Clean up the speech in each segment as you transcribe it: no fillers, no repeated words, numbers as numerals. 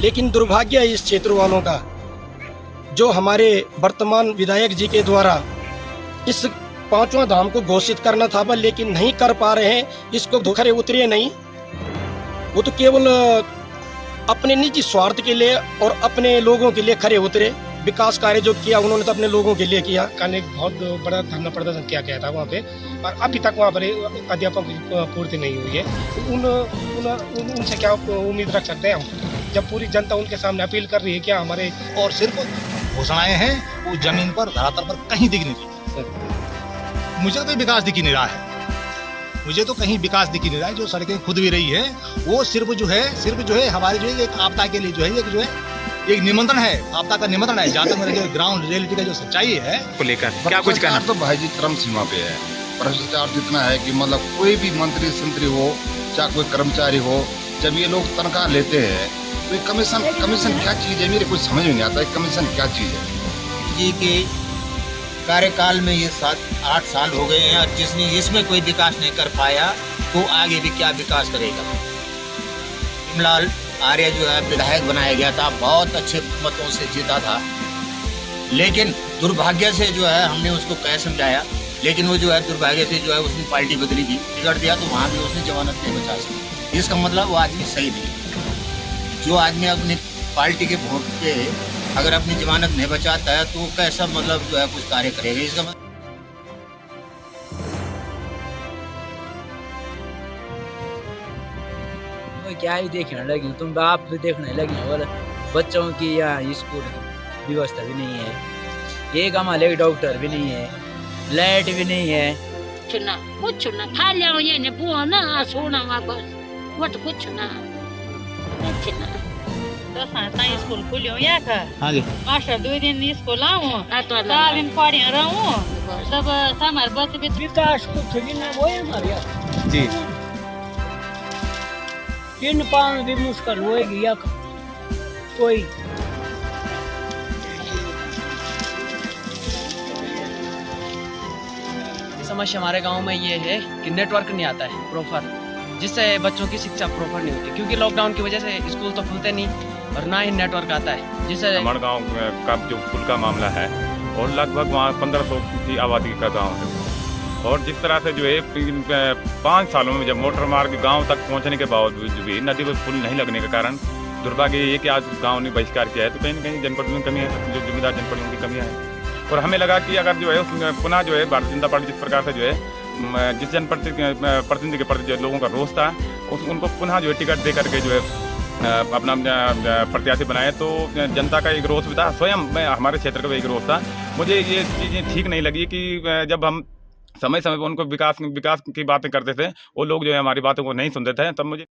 लेकिन दुर्भाग्य है इस क्षेत्र वालों का, जो हमारे वर्तमान विधायक जी के द्वारा इस पांचवा धाम को घोषित करना था पर लेकिन नहीं कर पा रहे हैं। इसको खरे उतरे नहीं, वो तो केवल अपने निजी स्वार्थ के लिए और अपने लोगों के लिए खरे उतरे। विकास कार्य जो किया उन्होंने तो अपने लोगों के लिए किया। कल एक बहुत बड़ा धरना प्रदर्शन किया गया था वहाँ पे, और अभी तक वहाँ पर अध्यापक पूर्ति नहीं हुई है। उनसे क्या उम्मीद रख सकते हैं हम, जब पूरी जनता उनके सामने अपील कर रही है क्या हमारे। और सिर्फ घोषणाएं हैं, वो जमीन पर धरातल पर कहीं दिख नहीं रही। मुझे तो कोई विकास दिख ही नहीं रहा है, मुझे तो कहीं विकास दिख ही नहीं रहा है। जो सड़कें खुद भी रही है वो सिर्फ जो है हमारे जो है एक आपदा के लिए जो है एक निमंत्रण है, आपदा का निमंत्रण है। जहाँ तक मेरे जो ग्राउंड रियलिटी का जो सच्चाई है को लेकर क्या कुछ कहना। तो भाई जी चरम सीमा पे है। भ्रष्टाचार जितना है कि मतलब कोई भी मंत्री संतरी हो चाहे कोई कर्मचारी हो, जब ये लोग तनख्वाह लेते हैं तो कमीशन क्या चीज है, मेरे कुछ समझ में नहीं आता है कमीशन क्या चीज है। जी के कार्यकाल में ये 7-8 साल हो गए हैं और जिसने इसमें कोई विकास नहीं कर पाया तो आगे भी क्या विकास करेगा। भीमलाल आर्य जो है विधायक बनाया गया था, बहुत अच्छे मतों से जीता था, लेकिन दुर्भाग्य से जो है हमने उसको कह समझाया, लेकिन वो जो है दुर्भाग्य से जो है उसने पार्टी बदली थी, टिकट दिया तो वहाँ भी उसने जमानत नहीं बचा सकी। इसका मतलब वो आदमी सही नहीं। जो आदमी अपनी पार्टी के वोट पे अगर अपनी जमानत नहीं बचाता है तो कैसा मतलब जो है कुछ कार्य करेगा। इसका मतलब क्या ही देखने लगी, तुम बाप भी देखने लगी और बच्चों की यहाँ स्कूल की व्यवस्था भी नहीं है, एक हमारे डॉक्टर भी नहीं है, लाइट भी नहीं है। कुछ ना खा लिया ये ने बुआ ना सोना वापस वट कुछ ना तो साता स्कूल खुलियो या का। हाँ जी। मास्टर 2 दिन स्कूल आऊं तो दिन पढ़िया रहूं सब हमारे बच्चे भी विकास कुछ भी नहीं वो है हमारे जी। इन पान भी मुश्किल होएगी या कोई। समस्या हमारे गांव में ये है कि नेटवर्क नहीं आता है प्रॉपर, जिससे बच्चों की शिक्षा प्रॉपर नहीं होती, क्योंकि लॉकडाउन की वजह से स्कूल तो खुलते नहीं और ना ही नेटवर्क आता है, जिससे हमारे गांव का जो पुल का मामला है और लगभग वहाँ 1500 की आबादी का गांव है, और जिस तरह से जो है 5 सालों में जब मोटर मार्ग गांव तक पहुंचने के बावजूद भी नदी पर पुल नहीं लगने के कारण दुर्भाग्य ये कि आज गांव ने बहिष्कार किया है, तो कहीं न कहीं जनपद में कमी है, जो जिम्मेदार जनपद की कमियाँ हैं। और हमें लगा कि अगर जो है पुनः जो है भारतीय जनता पार्टी जिस प्रकार से जो है जिस जनप्रतिनिधि के प्रति जो लोगों का रोष था उनको पुनः जो है टिकट दे करके जो है अपना प्रत्याशी बनाए, तो जनता का एक रोष भी था, स्वयं हमारे क्षेत्र का भी एक रोष था। मुझे ये चीज़ें ठीक नहीं लगी कि जब हम समय समय पर उनको विकास की बातें करते थे, वो लोग जो है हमारी बातों को नहीं सुनते थे, तब मुझे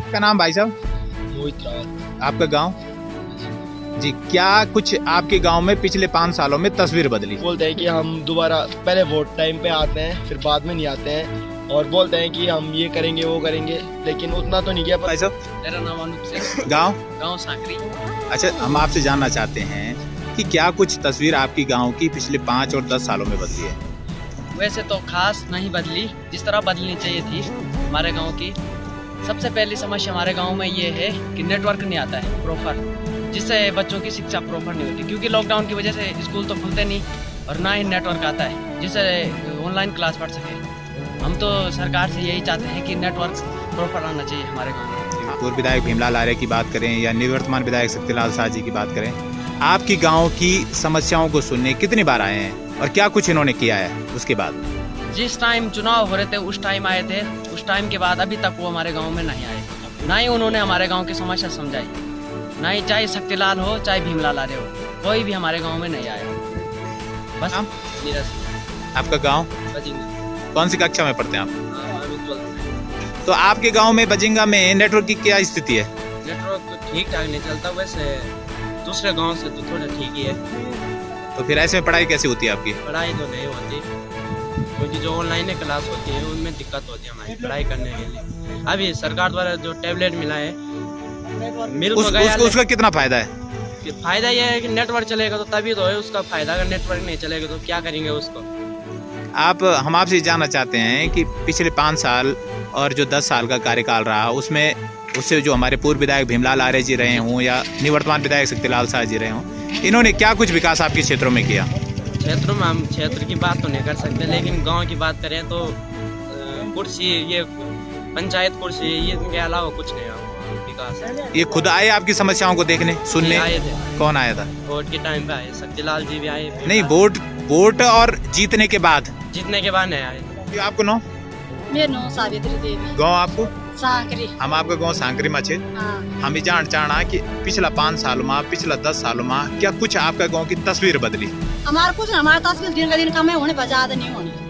क्या नाम भाई साहब? मोहित रावत। आपका गांव जी? क्या कुछ आपके गांव में पिछले 5 सालों में तस्वीर बदली? बोलते हैं कि हम दोबारा पहले वोट टाइम पे आते हैं फिर बाद में नहीं आते हैं, और बोलते हैं कि हम ये करेंगे वो करेंगे, लेकिन उतना तो नहीं किया। भाई साहब? मेरा नाम अनूप सिंह। गाँव सांकरी। अच्छा, हम आपसे जानना चाहते हैं कि क्या कुछ तस्वीर आपकी गाँव की पिछले 5 और 10 सालों में बदली है? वैसे तो खास नहीं बदली, जिस तरह बदलनी चाहिए थी हमारे गाँव की। सबसे पहली समस्या हमारे गांव में ये है कि नेटवर्क नहीं आता है प्रॉपर, जिससे बच्चों की शिक्षा प्रॉपर नहीं होती, क्योंकि लॉकडाउन की वजह से स्कूल तो खुलते नहीं और ना ही नेटवर्क आता है जिससे ऑनलाइन क्लास पढ़ सके। हम तो सरकार से यही चाहते हैं कि नेटवर्क प्रॉपर आना चाहिए हमारे गाँव में। पूर्व विधायक भीमलाल आर्य की बात करें या निवर्तमान विधायक शक्तिलाल शाह जी की बात करें, आपकी गाँव की समस्याओं को सुनने कितनी बार आए हैं और क्या कुछ इन्होंने किया है? उसके बाद जिस टाइम चुनाव हो रहे थे उस टाइम आए थे, उस टाइम के बाद अभी तक वो हमारे गांव में नहीं आए, ना ही उन्होंने हमारे गांव की समस्या समझाई, ना ही चाहे शक्तिलाल हो चाहे भीमलाल आर्य हो, कोई भी हमारे गांव में नहीं आया। बस आपका गांव? कौन सी कक्षा में पढ़ते हैं आप? तो आपके गांव में बजिंगा में नेटवर्क की क्या स्थिति है? नेटवर्क तो ठीक ठाक नहीं चलता, वैसे दूसरे गांव से तो थोड़ा ठीक ही है। तो फिर ऐसे में पढ़ाई कैसे होती है आपकी? पढ़ाई तो नहीं होती, क्योंकि जो ऑनलाइन क्लास होती है उनमें दिक्कत होती है हमारी पढ़ाई करने के लिए। अभी सरकार द्वारा जो टैबलेट मिला है मिल तो गया, उसका कितना फायदा है? फायदा यह है कि नेटवर्क चलेगा तो तभी तो है उसका फायदा, अगर नेटवर्क नहीं चलेगा तो क्या करेंगे उसको। हम आपसे जानना चाहते हैं कि पिछले 5 साल और जो 10 साल का कार्यकाल रहा उससे जो हमारे पूर्व विधायक भीमलाल आर्य जी रहे हों या निवर्तमान विधायक शक्तिलाल शाह जी रहे हों, इन्होंने क्या कुछ विकास आपके क्षेत्रों में किया? क्षेत्रों में हम क्षेत्र की बात तो नहीं कर सकते, लेकिन गांव की बात करें तो कुर्सी, ये पंचायत कुर्सी, ये इनके अलावा कुछ नहीं विकास है। ये खुद आए आपकी समस्याओं को देखने सुनने? आए थे। कौन आया था? वोट के टाइम पे आए, शक्तिलाल जी भी आए। नहीं, वोट और जीतने के बाद नहीं आए। आपको नो? मेरा नाम सावित्री देवी। गाँव आपको? सांकरी। हम आपका गाँव सांकरी में छे। हम जान चाहना कि पिछला 5 साल में, पिछला 10 साल में क्या कुछ आपका गाँव की तस्वीर बदली? हमारा तस्वीर दिन का दिन कम है, होने बजाद नहीं होने।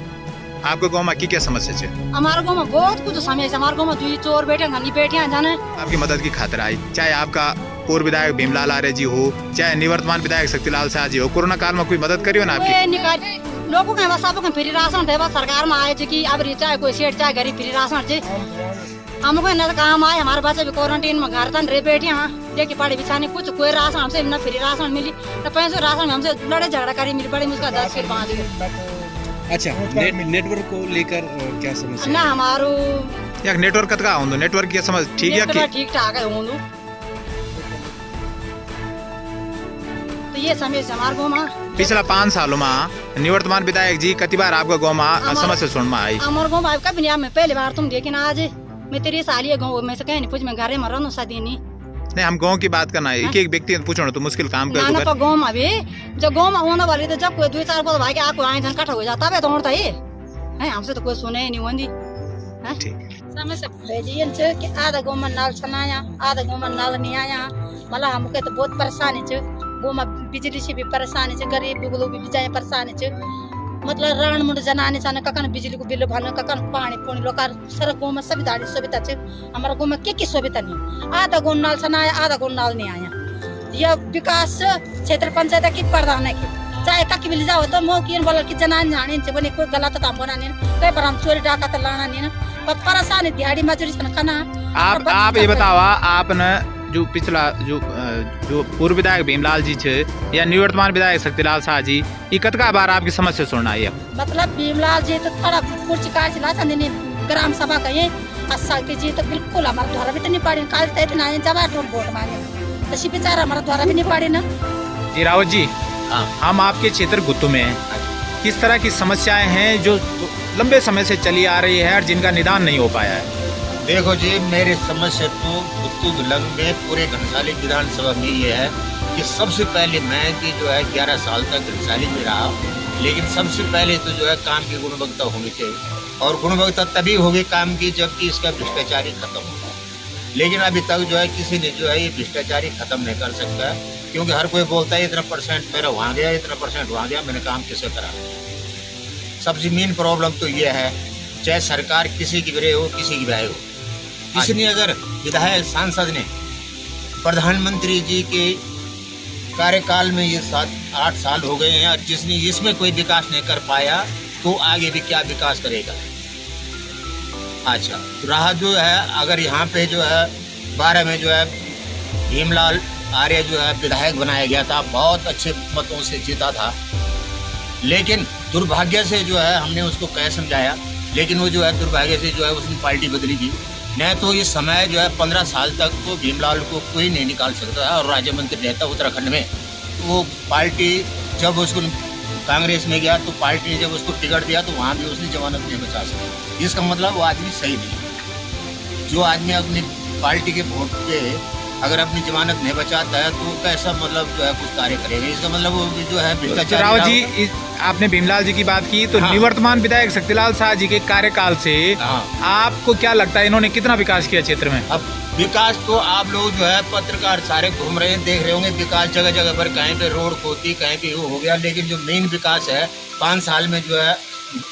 आपके गाँव में क्या समस्या है? हमारे गाँव में बहुत कुछ समस्या है। हमारे गाँव में 2 चोर बैठे घनी बैठे जाने। आपकी मदद की खातिर आई, चाहे आपका पूर्व विधायक भीमलाल आर्य जी हो, चाहे निवर्तमान विधायक शक्तिलाल शाह जी हो, कोरोना काल में कोई मदद करियो ना आपकी? लोगों के सबको फ्री राशन थे, सरकार में आए कि अब चाहे कोई सेठ चाहे गरीब फ्री राशन थे। हमको न काम आए, हमारे बच्चे भी क्वारंटीन में घर तन रह बैठे हैं, लेके पढ़े बिछाने कुछ कोई राशन हमसे न फ्री राशन मिली न पैसों राशन में हमसे लड़े झगड़ा करी मिली बड़ी मुझका 10 फिर 5 दिन। अच्छा, नेटवर्क को लेकर क्या समस्या ना हमारो यार नेटवर्क कतका होंदो? नेटवर्क की समझ ठीक है कि ठीक ठाक है होंदो, तो ये समस्या हमारे गाँव में पिछला 5 सालों में निवर्तमान विधायक जी कति बार आपका गाँव में समस्या सुन में आई? हमारे गाँव में कभी नहीं, मैं पहली बार तुम देखे ना आज मैं 3 साल ये गाँव में से कहीं नहीं पूछ, मैं घर में रहूं सदी नहीं। हम गाँव की बात करना है, एक व्यक्ति पूछो तो मुश्किल काम कर। ना तो गाँव में भी जब गाँव में होने वाली तो जब कोई 2-4 बार भाई आपको आए धन कट हो जाता है तो होता है, हमसे तो कोई सुने ही नहीं होंगी। समस्या भेजिए कि आधा गाँव में नल चलाया, आधा गाँव में नल नहीं आया, मतलब हमको तो बहुत परेशानी है। गाँव में बिजली से भी परेशानी है, गरीब लोग भी बेचारे परेशानी है, मतलब रण मुंड जनाने जाने ककन बिजली को बिल भरने ककन पानी पुणी लोग सर गाँव में सभी दाड़ी सुविधा है। हमारा गाँव में क्या सुविधा नहीं, आधा गाँव नल से आया, आधा गाँव नल नहीं आया। यह विकास क्षेत्र पंचायत की प्रधान है की चाहे कक मिल जाओ तो मौकी बोला कि जनाने जाने बने कोई गलत काम बना नहीं, कई बार हम चोरी डाका तो लाना नहीं ना, परेशानी दिहाड़ी मजदूरी करना। आप ये बताओ, आपने जो पिछला जो पूर्व विधायक भीमलाल जी छे या निवर्तमान विधायक शक्तिलाल शाह जी, ये कतका बार आपकी समस्या सुनना है? मतलब भीमलाल जी तो थोड़ा कुर्सी काट चला चंदनी ग्राम सभा का ये शक्ति जी तो बिल्कुल हमारे द्वारा भी तो नहीं पाड़ी, काल तय ना जब वोट मांगे तो बेचारा हमारे द्वारा भी नहीं पाड़ी ना। जी रावत जी, हम आपके क्षेत्र गुत्तू में हैं, किस तरह की समस्याएं हैं जो लंबे समय से चली आ रही है और जिनका निदान नहीं हो पाया है? देखो जी, मेरी समस्या तो गुत्तू दुलंग में पूरे घनसाली विधानसभा में ये है कि सबसे पहले मैं कि जो है 11 साल तक घनसाली में रहा, लेकिन सबसे पहले तो जो है काम की गुणवत्ता होनी चाहिए, और गुणवत्ता तभी होगी काम की जबकि इसका भ्रष्टाचारी खत्म होगा। लेकिन अभी तक जो है किसी ने जो है ये भ्रष्टाचारी खत्म नहीं कर सकता, क्योंकि हर कोई बोलता है इतना % मेरा वहाँ गया, इतना % वहाँ गया, मैंने काम कैसे करा। सबसे मेन प्रॉब्लम तो ये है, चाहे सरकार किसी की भी हो किसी की भी हो, किसी ने अगर विधायक सांसद ने प्रधानमंत्री जी के कार्यकाल में ये 7-8 साल हो गए हैं और जिसने इसमें कोई विकास नहीं कर पाया तो आगे भी क्या विकास करेगा। अच्छा, रहा जो है अगर यहाँ पे जो है 12 में जो है भीमलाल आर्य जो है विधायक बनाया गया था, बहुत अच्छे मतों से जीता था, लेकिन दुर्भाग्य से जो है हमने उसको कह समझाया, लेकिन वो जो है दुर्भाग्य से जो है उसने पार्टी बदली थी। नहीं तो इस समय जो है 15 साल तक तो भीमलाल को कोई नहीं निकाल सकता है, और राज्य मंत्री रहता उत्तराखंड में। वो पार्टी जब उसको कांग्रेस में गया तो पार्टी ने जब उसको टिकट दिया तो वहाँ भी उसने जमानत नहीं बचा सकी। इसका मतलब वो आदमी सही नहीं। जो आदमी अपनी पार्टी के वोट पे अगर अपनी जमानत नहीं बचाता है तो कैसा मतलब जो है कुछ कार्य करेगा। इसका मतलब वो जो है भ्रष्टाचार। राव जी, आपने भीमलाल जी की बात की तो निवर्तमान विधायक शक्तिलाल शाह जी के कार्यकाल से आपको क्या लगता है इन्होंने कितना विकास किया क्षेत्र में? अब विकास तो आप लोग जो है पत्रकार सारे घूम रहे हैं, देख रहे होंगे विकास जगह जगह पर, कहीं पे रोड खोती कहीं पे वो हो गया, लेकिन जो मेन विकास है 5 साल में जो है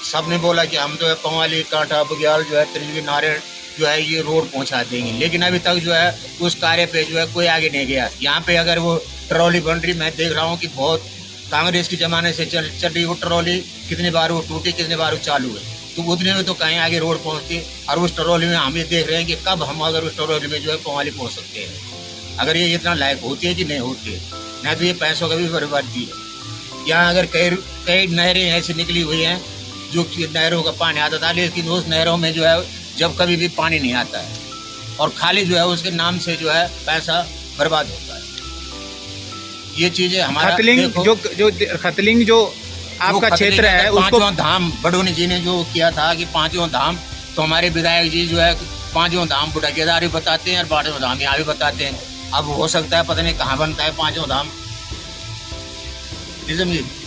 सबने बोला कि हम जो है पंवाली, कांठा, बग्याल जो है त्रिजवी, नारायण जो है ये रोड पहुंचा देंगे, लेकिन अभी तक जो है उस कार्य पे जो है कोई आगे नहीं गया। यहाँ पे अगर वो ट्रॉली बन रही, मैं देख रहा हूँ कि बहुत कांग्रेस के ज़माने से चल रही वो ट्रॉली, कितनी बार वो टूटी, कितनी बार वो चालू है, तो उतने में तो कहीं आगे रोड पहुँचती। और उस ट्रॉली में हम ये देख रहे हैं कि कब हम अगर उस ट्रॉली में जो है पंवाली पहुँच सकते हैं, अगर ये इतना लायक होती है कि नहीं होती है। नहीं तो ये पैसों का भी बर्बादी है। यहाँ अगर कई नहरें ऐसी निकली हुई हैं जो कि नहरों का पानी आता था, लेकिन उस नहरों में जो है जब कभी भी पानी नहीं आता है और खाली जो है उसके नाम से जो है पैसा बर्बाद होता है। ये चीजें हमारा खतलिंग जो आपका क्षेत्र है उसको पांचों धाम बडोनी जी ने जो किया था कि पांचों धाम, तो हमारे विधायक जी जो है पांचों धाम बुढ़ा केदार भी बताते हैं और पांचों धाम यहाँ भी बताते हैं। अब हो सकता है पता नहीं कहाँ बनता है पांचों धाम,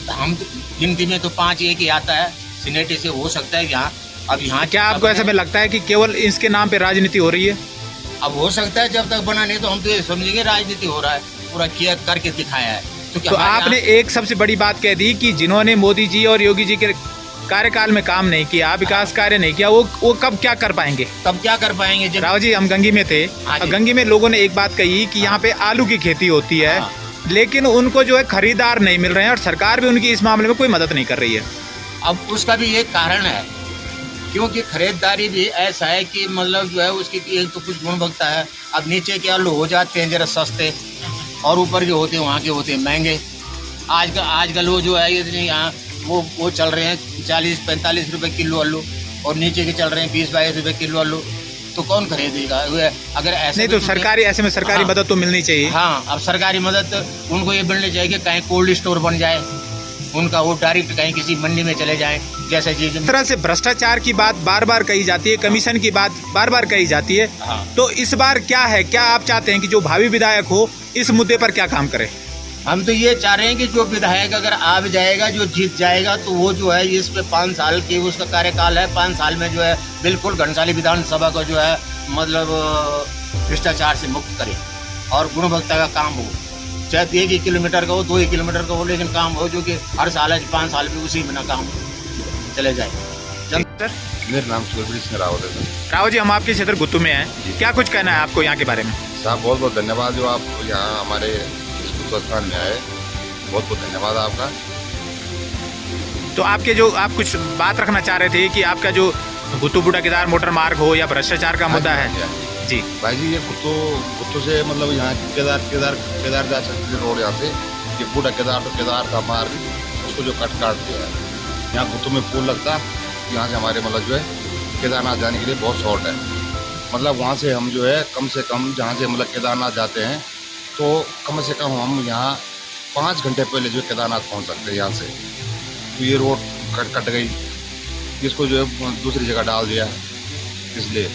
धाम गिनती में तो 5 एक ही आता है, सिनेटी से हो सकता है यहाँ। अब यहाँ क्या आपको ऐसा में लगता है कि केवल इसके नाम पे राजनीति हो रही है? अब हो सकता है, जब तक बना नहीं तो हम तो ये समझेंगे राजनीति हो रहा है, पूरा किया करके दिखाया है। तो आपने एक सबसे बड़ी बात कह दी कि जिन्होंने मोदी जी और योगी जी के कार्यकाल में काम नहीं किया, विकास कार्य नहीं किया, वो कब क्या कर पाएंगे? तब क्या कर पाएंगे? राव जी, हम गंगी में थे, गंगी में लोगों ने एक बात कही कि यहाँ पे आलू की खेती होती है, लेकिन उनको जो है खरीदार नहीं मिल रहे हैं और सरकार भी उनकी इस मामले में कोई मदद नहीं कर रही है। अब उसका भी एक कारण है, क्योंकि खरीदारी भी ऐसा है कि मतलब जो है उसकी एक तो कुछ गुणवत्ता है। अब नीचे के आलू हो जाते हैं जरा सस्ते और ऊपर जो होते हैं वहाँ के होते हैं महंगे। आजकल वो जो है ये यहाँ वो चल रहे हैं 40-45 रुपए किलो आलू और नीचे के चल रहे हैं 20-22 रुपए किलो आलू, तो कौन खरीदेगा? अगर ऐसे नहीं तो सरकारी ऐसे में सरकारी मदद तो मिलनी चाहिए। हाँ, अब सरकारी मदद उनको ये मिलनी चाहिए कि कहीं कोल्ड स्टोर बन जाए उनका, वो डायरेक्ट कहीं किसी मंडी में चले जाएं। जैसे जिस तरह से भ्रष्टाचार की बात बार बार कही जाती है, कमीशन की बात बार बार कही जाती है, तो इस बार क्या है, क्या आप चाहते हैं कि जो भावी विधायक हो इस मुद्दे पर क्या काम करे? हम तो ये चाह रहे हैं कि जो विधायक अगर आ भी जाएगा, जो जीत जाएगा, तो वो जो है इस पे 5 साल की उसका कार्यकाल है, 5 साल में जो है बिल्कुल घनसाली विधानसभा को जो है मतलब भ्रष्टाचार से मुक्त करे और गुणवत्ता का काम हो, चाहे 1 ही किलोमीटर का हो, 2 ही किलोमीटर का हो, लेकिन काम हो जो कि हर साल 5 साल में उसी बिना काम चले जाए। मेरा नाम सुरभीर सिंह रावत है सर। राव जी, हम आपके क्षेत्र गुत्तू में हैं, क्या कुछ कहना है आपको यहाँ के बारे में? साहब बहुत बहुत धन्यवाद जो आप यहाँ हमारे स्थान में आए, बहुत बहुत धन्यवाद आपका। तो आप कुछ बात रखना चाह रहे थे कि आपका जो गुत्तू बूढ़ा केदार मोटर मार्ग हो या भ्रष्टाचार का मुद्दा है? जी भाई जी, ये गुत्तू से मतलब यहाँ केदार जा सकते रोड, यहाँ से ये बूढ़ा केदार का मार्ग उसको जो काट दिया है। यहाँ गुत्तू में पुल लगता, यहाँ से हमारे मतलब जो है केदारनाथ जाने के लिए बहुत शॉर्ट है। मतलब वहाँ से हम जो है कम से कम जहाँ से मतलब केदारनाथ जाते हैं तो कम से कम हम यहाँ 5 घंटे पहले जो है केदारनाथ पहुँच सकते हैं यहाँ से। तो ये रोड कट गई, इसको जो है दूसरी जगह डाल दिया, इसलिए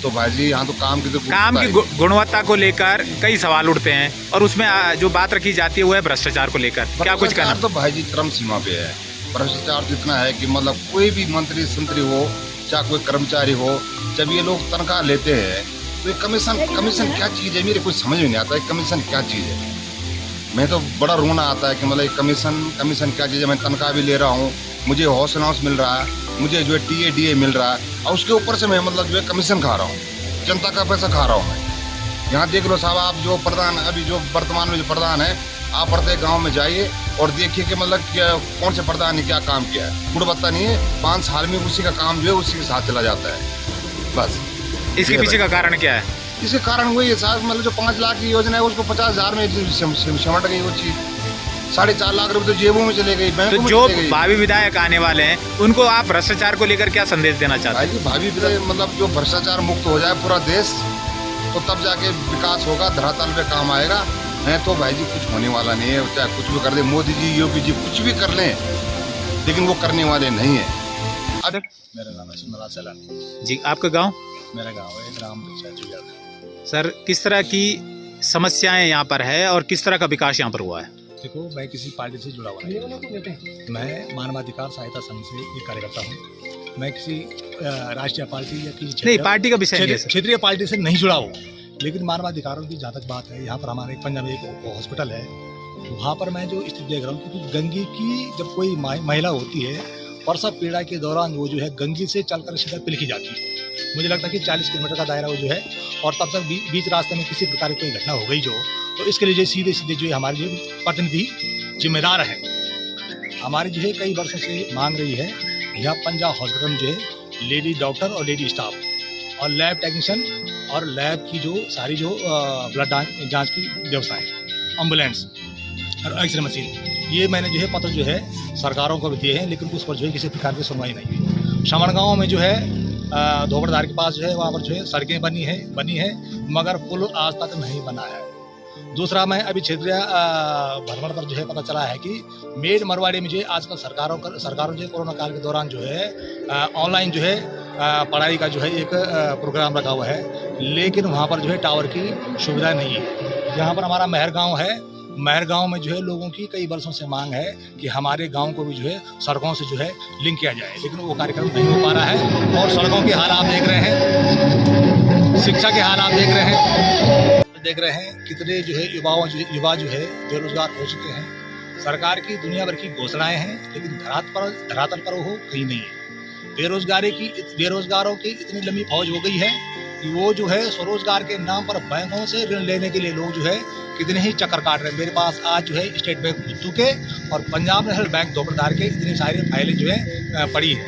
तो भाई जी यहाँ तो काम की गुणवत्ता को लेकर कई सवाल उठते हैं और उसमें जो बात रखी जाती है वो है भ्रष्टाचार को लेकर। क्या कुछ कहना? तो भाई जी चरम सीमा पे है भ्रष्टाचार, तो इतना है कि मतलब कोई भी मंत्री संतरी हो, चाहे कोई कर्मचारी हो, जब ये लोग तनख्वाह लेते हैं तो ये कमीशन क्या चीज़ है, मेरे कुछ समझ में नहीं आता है कमीशन क्या चीज़ है। मैं तो बड़ा रोना आता है कि मतलब कमीशन क्या चीज़ है। मैं तनख्वाह भी ले रहा हूँ, मुझे हाउस अलाउंस मिल रहा है, मुझे जो है DA मिल रहा है, और उसके ऊपर से मैं मतलब जो है कमीशन खा रहा हूँ, जनता का पैसा खा रहा हूँ मैं। यहाँ देख लो साहब, आप जो प्रधान अभी जो वर्तमान में जो प्रधान है, आप प्रत्येक गांव में जाइए और देखिए कि मतलब कौन से प्रधान ने क्या काम किया है। गुणवत्ता नहीं है, 5 साल में उसी का काम जो है उसी के साथ चला जाता है बस। इसके पीछे का कारण क्या है? इसके कारण वही है साहब, मतलब जो 5 लाख की योजना है उसको 50,000 में सिमट गई वो चीज़। 4.5 लाख रुपए तो जेबों में चले गई, बैंकों में जो चले गई। भावी विधायक आने वाले हैं उनको आप भ्रष्टाचार को लेकर क्या संदेश देना चाहते हैं? भावी विधायक मतलब जो भ्रष्टाचार मुक्त हो जाए पूरा देश, तो तब जाके विकास होगा, धरातल पे काम आएगा। नहीं तो भाई जी कुछ होने वाला नहीं है, चाहे कुछ भी कर दे मोदी जी, योगी जी, कुछ भी कर लें, लेकिन वो करने वाले नहीं है। मेरा नाम है सुमला सलानी जी। आपका गाँव? मेरा गाँव है ग्राम पंचायत। सर, किस तरह की समस्याएं यहाँ पर है और किस तरह का विकास यहाँ पर हुआ है? देखो, मैं किसी पार्टी से जुड़ा हुआ नहीं, मैं मानवाधिकार सहायता संघ से एक कार्यकर्ता हूँ। मैं किसी राष्ट्रीय पार्टी या किसी नहीं, पार्टी का विषय क्षेत्रीय पार्टी से नहीं जुड़ा हूँ, लेकिन मानवाधिकारों की जहाँ तक बात है, यहाँ पर हमारे पंजाब में एक हॉस्पिटल है, वहाँ पर मैं जो स्थिति देख रहा हूँ, क्योंकि गंगी की जब कोई महिला होती है प्रसव पीड़ा के दौरान वो जो है गंगी से चलकर सीधा पिलखी जाती है। मुझे लगता है कि 40 किलोमीटर का दायरा वो जो है, और तब तक बीच रास्ते में किसी प्रकार की कोई घटना हो गई तो इसके लिए जो सीधे सीधे जो है हमारे जो प्रतिनिधि जिम्मेदार है। हमारी जो है कई वर्षों से मांग रही है, यहाँ पंजाब हॉस्पिटल में जो है लेडी डॉक्टर और लेडी स्टाफ और लैब टेक्नीशियन और लैब की जो सारी जो ब्लड जांच की व्यवस्था है, एम्बुलेंस और एक्सरे मशीन, ये मैंने जो है पत्र जो है सरकारों को भी दिए हैं, लेकिन उस पर जो है किसी प्रकार की सुनवाई नहीं हुई। श्रवण गाँव में जो है धोबड़धार के पास जो है वहाँ पर जो है सड़कें बनी है मगर पुल आज तक नहीं बना है। दूसरा, मैं अभी क्षेत्रीय भ्रमण पर जो है पता चला है कि मेड मरवाड़ी में जो है आजकल सरकारों जो कोरोना काल के दौरान जो है ऑनलाइन जो है पढ़ाई का जो है एक प्रोग्राम रखा हुआ है, लेकिन वहाँ पर जो है टावर की सुविधा नहीं है। यहाँ पर हमारा महर गाँव है, महर गाँव में जो है लोगों की कई वर्षों से मांग है कि हमारे गांव को भी जो है सड़कों से जो है लिंक किया जाए, लेकिन वो कार्यक्रम नहीं हो पा रहा है। और सड़कों के हाल आप देख रहे हैं, शिक्षा के हाल आप देख रहे हैं कितने जो है युवा जो है बेरोजगार हो चुके हैं। सरकार की दुनिया भर की घोषणाएं हैं, लेकिन धरातल पर वो कहीं नहीं है। बेरोजगारों की इतनी लंबी फौज हो गई है कि वो जो है स्वरोजगार के नाम पर बैंकों से ऋण लेने के लिए लोग जो है कितने ही चक्कर काट रहे हैं। मेरे पास आज जो है स्टेट बैंक बुद्धू के और पंजाब नेशनल बैंक धोबड़धार के इतनी सारी फाइलें जो है पड़ी है,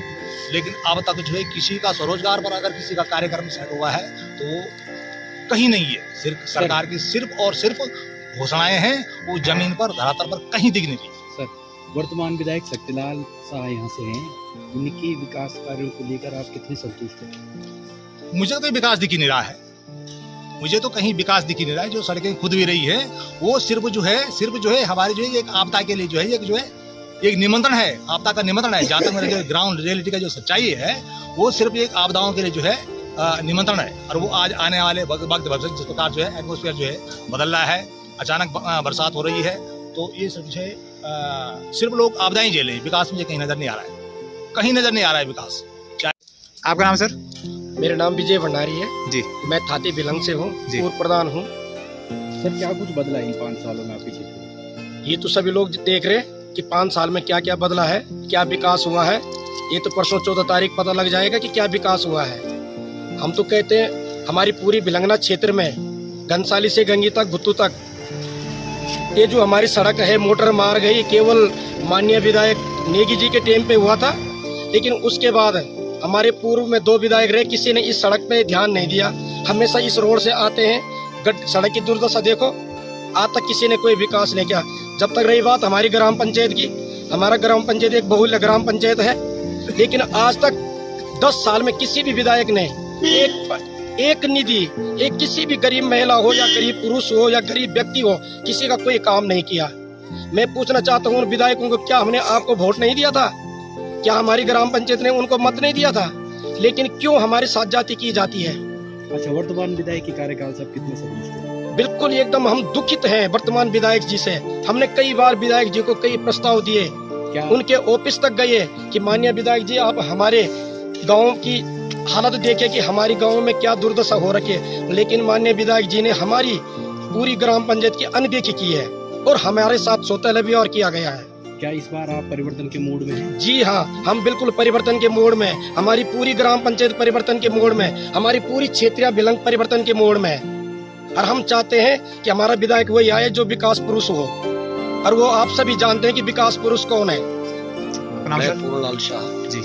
लेकिन अब तक जो है किसी का स्वरोजगार पर अगर किसी का कार्यक्रम सेट हुआ है तो वो कहीं नहीं है। सिर्फ सरकार की सिर्फ और सिर्फ घोषणाएं हैं, वो जमीन पर धरातल पर कहीं दिख नहीं रही। सर, वर्तमान विधायक शक्तिलाल शाह यहाँ से हैं, उनकी विकास कार्यों को लेकर आप कितने संतुष्ट हैं? मुझे तो विकास दिख ही नहीं रहा है, मुझे तो कहीं विकास दिख ही नहीं रहा है। जो सड़कें खुद भी रही है वो सिर्फ जो है हमारी जो है एक आपदा के लिए जो है एक निमंत्रण है, आपदा का निमंत्रण है। जहाँ तक मेरे जो ग्राउंड रियलिटी का जो सच्चाई है वो सिर्फ एक आपदाओं के लिए जो है निमंत्रण है। और वो आज आने वाले वक्त भविष्य जिस प्रकार जो है एटमोस्फेयर जो है बदल रहा है, अचानक बरसात हो रही है, तो ये सब जो है सिर्फ लोग आपदाएं झेले, विकास मुझे कहीं नजर नहीं आ रहा है, कहीं नजर नहीं आ रहा है विकास। आपका नाम सर? मेरा नाम विजय भंडारी है जी, मैं थाती बिलंग से हूँ, पूर्व प्रधान हूँ। सर, क्या कुछ बदला इन 5 सालों में आपके क्षेत्र में? ये तो सभी लोग देख रहे हैं कि 5 साल में क्या क्या बदला है, क्या विकास हुआ है। ये तो परसों 14 तारीख पता लग जाएगा कि क्या विकास हुआ है। हम तो कहते हैं हमारी पूरी बिलंगना क्षेत्र में घनसाली से गंगी तक भुत्तू तक ये जो हमारी सड़क है मोटर मार्ग है, ये केवल माननीय विधायक नेगी जी के टाइम पे हुआ था, लेकिन उसके बाद हमारे पूर्व में 2 विधायक रहे, किसी ने इस सड़क पे ध्यान नहीं दिया। हमेशा इस रोड से आते हैं, सड़क की दुर्दशा देखो, आज तक किसी ने कोई विकास नहीं किया। जब तक रही बात हमारी ग्राम पंचायत की, हमारा ग्राम पंचायत एक बहुल्य ग्राम पंचायत है, लेकिन आज तक 10 साल में किसी भी विधायक ने एक निधि एक किसी भी गरीब महिला हो या गरीब पुरुष हो या गरीब व्यक्ति हो, किसी का कोई काम नहीं किया। मैं पूछना चाहता हूँ विधायकों को, क्या हमने आपको वोट नहीं दिया था? क्या हमारी ग्राम पंचायत ने उनको मत नहीं दिया था? लेकिन क्यों हमारे साथ जाति की जाती है? अच्छा, वर्तमान विधायक के कार्यकाल से कितने संतुष्ट हैं? बिल्कुल एकदम हम दुखित हैं वर्तमान विधायक जी से। हमने कई बार विधायक जी को कई प्रस्ताव दिए, उनके ऑफिस तक गए कि माननीय विधायक जी आप हमारे गाँव की हालत देखे कि हमारी गांव में क्या दुर्दशा हो रखी है, लेकिन माननीय विधायक जी ने हमारी पूरी ग्राम पंचायत की अनदेखी की है और हमारे साथ सौतेला व्यवहार किया गया है। क्या इस बार आप परिवर्तन के मूड में हैं? जी हाँ, हम बिल्कुल परिवर्तन के मोड़ में, हमारी पूरी ग्राम पंचायत परिवर्तन के मोड़ में, हमारी पूरी क्षेत्रीय बिलंग परिवर्तन के मोड़ में। और हम चाहते हैं कि हमारा विधायक वही आए जो विकास पुरुष हो, और वो आप सभी जानते हैं कि विकास पुरुष कौन है। पूर्णलाल शाह जी,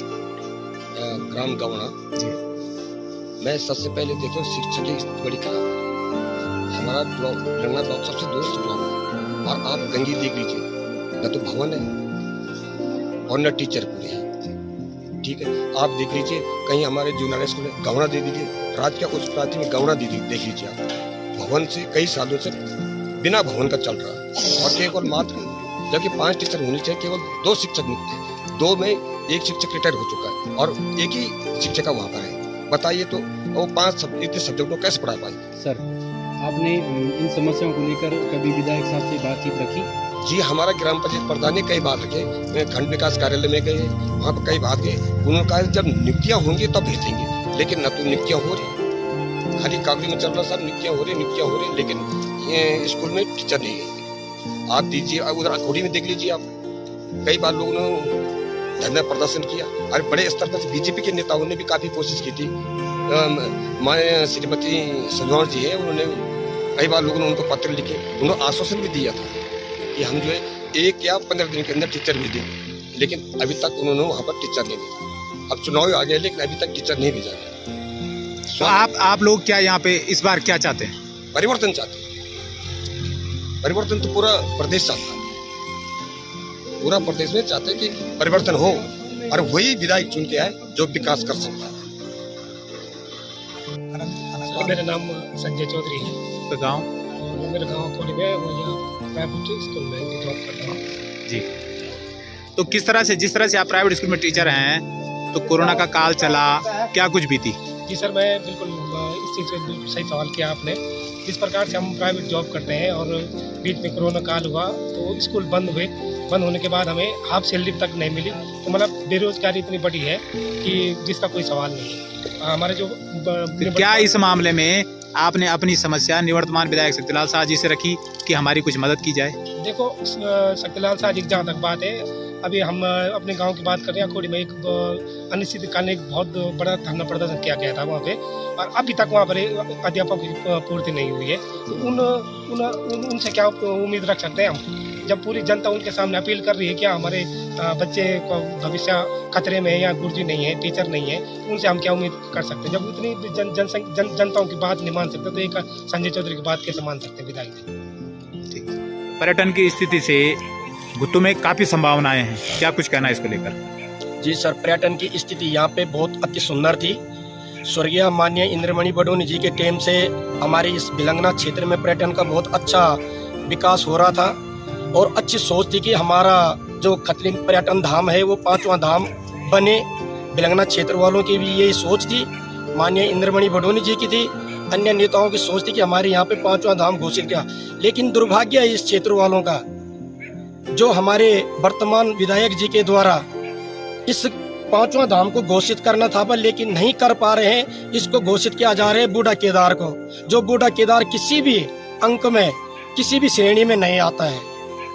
ग्राम गवना जी। मैं सबसे पहले देखो शिक्षा की बड़ी खराब, हमारा ब्लॉक सबसे दूर ब्लॉक है, और आप गंगी देख लीजिए, न तो भवन है और न टीचर पूरे हैं। ठीक है, आप देख लीजिए कहीं हमारे जूनियर स्कूल में गवना दे दीजिए, राज्य का उच्च प्राथमिक गवना दे देख लीजिए आप, भवन से कई सालों से बिना भवन का चल रहा है, और केवल मात्र जबकि 5 टीचर होने चाहिए, केवल 2 शिक्षक नियुक्त हैं, 2 में 1 शिक्षक रिटायर हो चुका है और 1 ही शिक्षिका वहाँ पर है। बताइए तो वो 5 इतने सब्जेक्ट को कैसे पढ़ा पाएंगे? सर, आपने इन समस्याओं को लेकर कभी विधायक साहब से बातचीत रखी? जी, हमारा ग्राम पंचायत प्रधान ने कई बार रखे, खंड विकास कार्यालय में गए, वहाँ पर कई बात गए, उन्होंने कहा जब नियुक्तियाँ होंगी तब भेजेंगे, लेकिन न तो नियुक्तियाँ हो रही, खाली कागज में चल रहा सब नियुक्तियाँ हो रही, लेकिन स्कूल में टीचर नहीं है। आप दीजिए, उधर अखोड़ी में देख लीजिए आप, कई बार लोगों ने धरना प्रदर्शन किया और बड़े स्तर पर बीजेपी के नेताओं ने भी काफी कोशिश की थी। माननीय श्रीमती सजवाण जी है, उन्होंने कई बार लोगों ने उनको पत्र लिखे, उन्होंने आश्वासन भी दिया था कि हम जो है 1 या 15 दिन के अंदर टीचर भी देंगे, लेकिन अभी तक उन्होंने वहाँ पर टीचर नहीं भेजा। अब चुनाव आ गया लेकिन अभी तक टीचर नहीं भेजा गया। तो आप लोग क्या यहाँ पे इस बार क्या चाहते हैं? परिवर्तन चाहते हैं। परिवर्तन तो पूरा प्रदेश चाहता है, पूरा प्रदेश में चाहते हैं कि परिवर्तन हो और वही विधायक चुन के आए जो विकास कर सकता है। मेरा नाम संजय चौधरी है। तो गांव? मेरा गांव कोली में, वो यहाँ प्राइवेट स्कूल में जॉब करता हूँ जी। तो किस तरह से, जिस तरह से आप प्राइवेट स्कूल में टीचर हैं, तो कोरोना का काल चला, क्या कुछ बीती? जी सर, मैं बिल्कुल इस चीज़ पे बिल्कुल सही सवाल किया आपने। जिस प्रकार से हम प्राइवेट जॉब करते हैं और बीच में कोरोना काल हुआ तो स्कूल बंद हुए, बंद होने के बाद हमें हाफ सैलरी तक नहीं मिली, तो मतलब बेरोजगारी इतनी बड़ी है कि जिसका कोई सवाल नहीं है। हमारे जो तो क्या इस मामले में आपने अपनी समस्या निवर्तमान विधायक शक्तिलाल शाह जी से रखी कि हमारी कुछ मदद की जाए? देखो, शक्तिलाल शाह जी की जहाँ तक बात है, अभी हम अपने गांव की बात कर रहे हैं। खोड़ी में एक अनिश्चितकालीन एक बहुत बड़ा धरना प्रदर्शन किया गया था वहाँ पे, और अभी तक वहाँ पर अध्यापकों की पूर्ति नहीं हुई है। तो उनसे क्या उम्मीद रख सकते हैं हम, जब पूरी जनता उनके सामने अपील कर रही है क्या हमारे बच्चे का भविष्य खतरे में है या गुरुजी नहीं है, टीचर नहीं है, तो उनसे हम क्या उम्मीद कर सकते हैं? जब इतनी जनताओं की बात नहीं मान सकते तो एक संजय चौधरी की बात कैसे मान सकते हैं विधायक? पर्यटन की स्थिति से गुत्तू में काफी संभावनाएं हैं, क्या कुछ कहना है इसको लेकर? जी सर, पर्यटन की स्थिति यहाँ पे बहुत अति सुंदर थी। स्वर्गीय माननीय इंद्रमणि बडोनी जी के टाइम से हमारे इस भिलंगना क्षेत्र में पर्यटन का बहुत अच्छा विकास हो रहा था और अच्छी सोच थी कि हमारा जो खतलिंग पर्यटन धाम है वो 5वां धाम बने। भिलंगना क्षेत्र वालों की भी यही सोच थी, माननीय इंद्रमणि बडोनी जी की थी, अन्य नेताओं की सोच थी कि हमारे यहाँ पे 5वां धाम घोषित किया। लेकिन दुर्भाग्य है इस क्षेत्र वालों का, जो हमारे वर्तमान विधायक जी के द्वारा इस 5वां धाम को घोषित करना था पर लेकिन नहीं कर पा रहे हैं। इसको घोषित किया जा रहा है बूढ़ा केदार को, जो बूढ़ा केदार किसी भी अंक में किसी भी श्रेणी में नहीं आता है।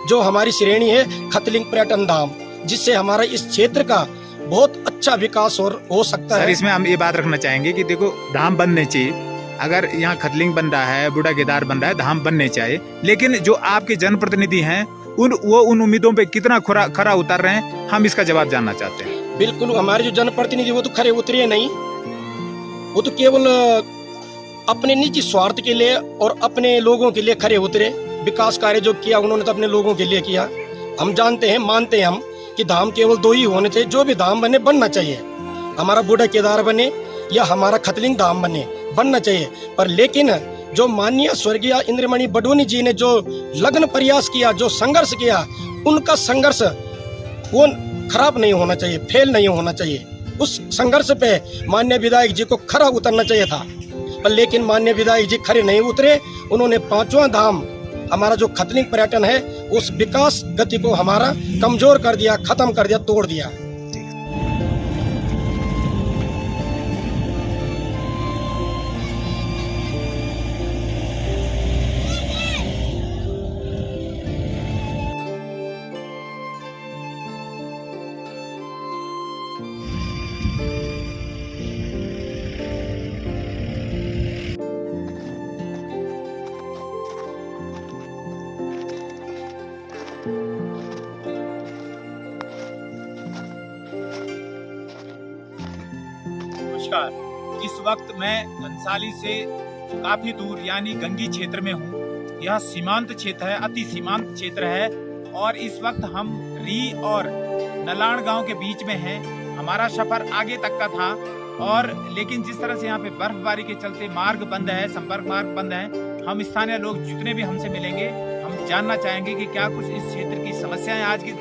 जो हमारी श्रेणी है खतलिंग पर्यटन धाम, जिससे हमारा इस क्षेत्र का बहुत अच्छा विकास हो सकता है। इसमें हम ये बात रखना चाहेंगे कि देखो, धाम बनने चाहिए। अगर यहाँ खतलिंग बन रहा है, बूढ़ा केदार बन रहा है, धाम बनने चाहिए, लेकिन जो आपके जनप्रतिनिधि हैं उन उम्मीदों पे कितना खरा उतर रहे हैं, हम इसका जवाब जानना चाहते हैं। बिल्कुल, हमारे जो जनप्रतिनिधि वो तो खरे उतरे नहीं, वो तो केवल अपने निजी स्वार्थ के लिए और अपने लोगों के लिए खरे उतरे। विकास कार्य जो किया उन्होंने तो अपने लोगों के लिए किया। हम जानते हैं, मानते हैं हम कि धाम केवल 2 ही होने थे, जो भी धाम बनना चाहिए, हमारा बूढ़ा केदार बने या हमारा खतलिंग धाम बनना चाहिए। पर लेकिन जो माननीय स्वर्गीय इंद्रमणि बडोनी जी ने जो लगन प्रयास किया, जो संघर्ष किया, उनका संघर्ष वो खराब नहीं होना चाहिए, फेल नहीं होना चाहिए। उस संघर्ष पे माननीय विधायक जी को खरा उतरना चाहिए था, पर लेकिन माननीय विधायक जी खरे नहीं उतरे। उन्होंने 5वां धाम हमारा जो खतलिंग पर्यटन है उस विकास गति को हमारा कमजोर कर दिया, खत्म कर दिया, तोड़ दिया। नमस्कार, इस वक्त मैं घनसाली से काफी दूर यानी गंगी क्षेत्र में हूँ। यह सीमांत क्षेत्र है, अति सीमांत क्षेत्र है, और इस वक्त हम री और नलाण गांव के बीच में हैं। हमारा सफर आगे तक का था, और लेकिन जिस तरह से यहाँ पे बर्फबारी के चलते मार्ग बंद है, संपर्क मार्ग बंद है। हम स्थानीय लोग जितने भी हमसे मिलेंगे, हम जानना चाहेंगे कि क्या कुछ इस क्षेत्र की समस्याएं आज की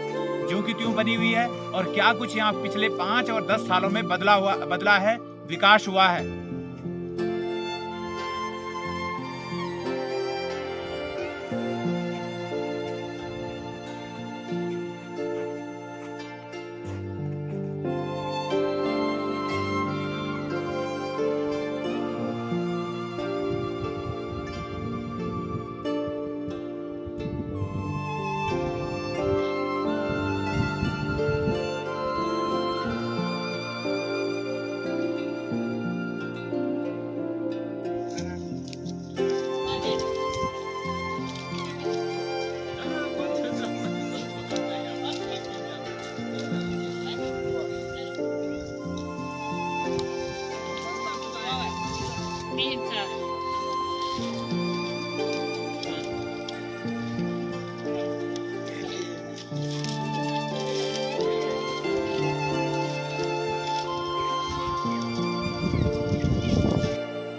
ज्यों की त्यों बनी हुई है, और क्या कुछ यहाँ पिछले 5 और 10 सालों में बदला है, विकास हुआ है। 3 साल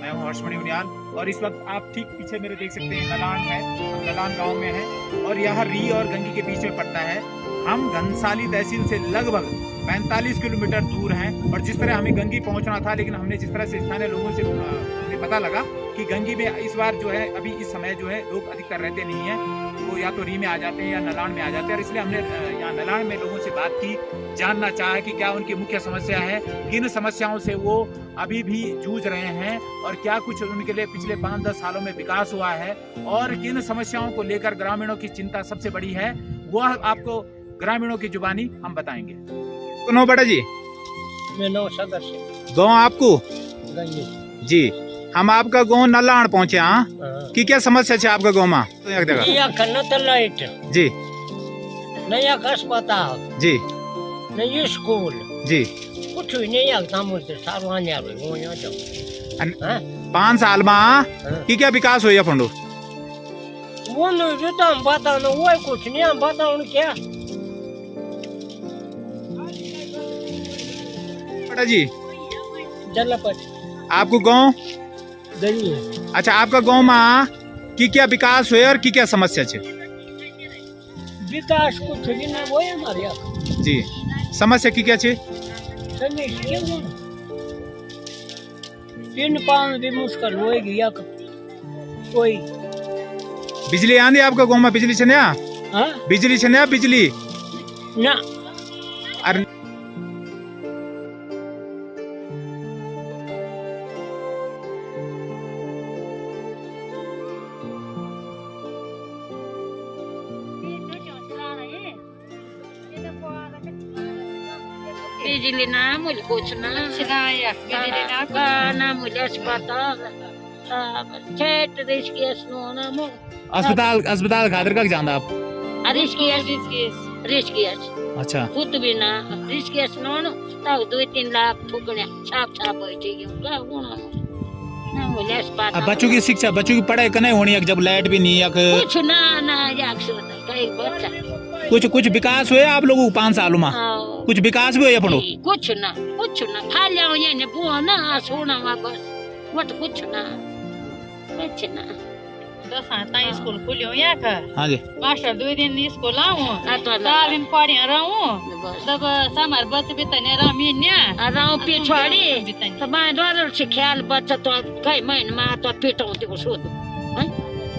मैं हूं हर्षमणि उनियाल और इस वक्त आप ठीक पीछे मेरे देख सकते हैं नलान है, नलान गांव में है और यह री और गंगी के बीच में पड़ता है। हम घनसाली तहसील से लगभग 45 किलोमीटर दूर हैं और जिस तरह हमें गंगी पहुंचना था, लेकिन हमने जिस तरह से स्थानीय लोगों से हमें पता लगा कि गंगी में इस बार जो है अभी इस समय जो है लोग अधिकतर रहते नहीं हैं, वो या तो री में आ जाते हैं या नलान में आ जाते हैं और इसलिए हमने यहाँ नलान में लोगों से बात की, जानना चाहा कि क्या उनकी मुख्य समस्या है, किन समस्याओं से वो अभी भी जूझ रहे हैं और क्या कुछ उनके लिए पिछले 5-10 सालों में विकास हुआ है और किन समस्याओं को लेकर ग्रामीणों की चिंता सबसे बड़ी है, वह आपको ग्रामीणों की जुबानी हम बताएंगे। तो नो बेटा जी, गाँव आपको जी, हम आपका गाँव नलान पहुँचे। हाँ, की क्या समस्या है आपका गाँव में? लाइट जी, नहीं अस्पताल जी, नहीं स्कूल जी, कुछ भी नहीं। मुझे 5 साल में की क्या विकास हुआ फंडो? वो नहीं तो हम बताना, वो कुछ नहीं हम बताओ क्या बेटा जी। जलपत आपको गाँव? अच्छा, आपका गाँव में की क्या विकास हुए और की क्या समस्या है? विकास कुछ भी ना वो हमारे जी, समस्या की क्या है? 3 पाँच भी मुश्किल हो गया। कोई बिजली आंदी आपका गाँव में? बिजली छने? बिजली छने? बिजली ना अरे बिजली ना मुझे कुछ ना सिखाया, बिजली ना मुझे अस्पताल अस्पताल खातिर का जाना आप? अच्छा, खुद भी ना रिस्क नो तब 2-3 लाख ठुकने छाप बैठे ना मुझे अस्पताल। बच्चों की शिक्षा, बच्चों की पढ़ाई कने होनी है जब लाइट भी नहीं है? कुछ ना बच्चा कुछ विकास हुए आप लोगों को 5 सालों में? कुछ विकास भी हुआ पढ़ो? कुछ ना खाली ये ने बुआ ना सोना वापस वट कुछ ना स्कूल खुलियो यहाँ का। हाँ जी, मास्टर 2 दिन स्कूल आऊँ, 4 दिन पढ़ी रहूँ, तब समार बच्चे भी तने रमीन्या रहूँ पिछवाड़ी तो मैं द्वारा से ख्याल बच्चा तो कई महीने में तो पीटाऊँ तो सोच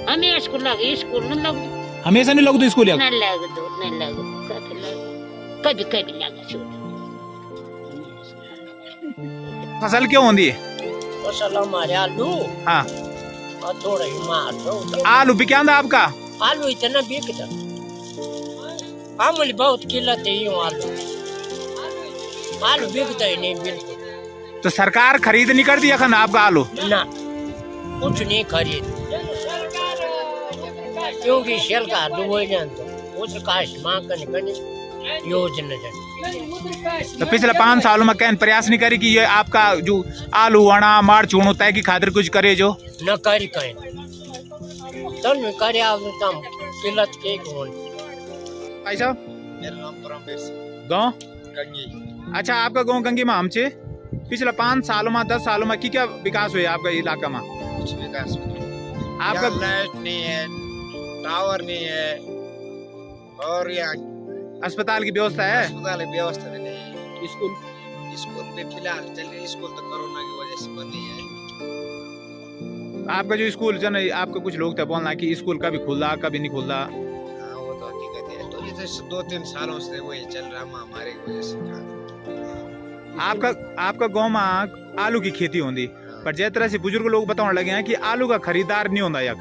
हमें स्कूल लगे, स्कूल न लग हमेशा नहीं लगो स्कूल? नहीं लगो कभी लगा छोड़। फसल क्यों होती है? फसल हमारे आलू। हाँ, थोड़ा ही मार दो। आलू बिक आंदा आपका? आलू इतना बिकता, हमारी बहुत किल्लत है यूं आलू बिकता ही नहीं बिल्कुल। तो सरकार खरीद नहीं करती अखन आपका आलू? ना कुछ नहीं खरीद, क्योंकि सरकार योजना तो पिछले 5 सालों में कैन प्रयास नहीं करी कि ये आपका जो आलू वना मार चूनो तय की खातिर कुछ करे जो न करी कहीं तब में करे काम किल्लत के भाई साहब? मेरा नाम परमवीर सिंह, गाँव गंगी। अच्छा, आपका गाँव गंगी में हमसे पिछले 5 सालों में 10 सालों में क्या विकास हुआ आपका इलाका में? कुछ विकास नहीं, आपका लाइट नहीं है, टावर नहीं है और यहाँ अस्पताल की व्यवस्था है? अस्पताल की व्यवस्था भी नहीं है। स्कूल में फिलहाल चल रही, स्कूल तो कोरोना की वजह से बंद ही है। आपका जो स्कूल जो नहीं, आपका कुछ लोग थे बोलना कि स्कूल कभी खुला कभी नहीं खुला। हाँ, वो तो हकीकत है। तो ये 2-3 सालों से वही चल रहा, महामारी की वजह से। आपका गाँव में आलू की खेती होती, पर जिस तरह से बुजुर्ग लोग बताने लगे हैं कि आलू का खरीदार नहीं होता यार,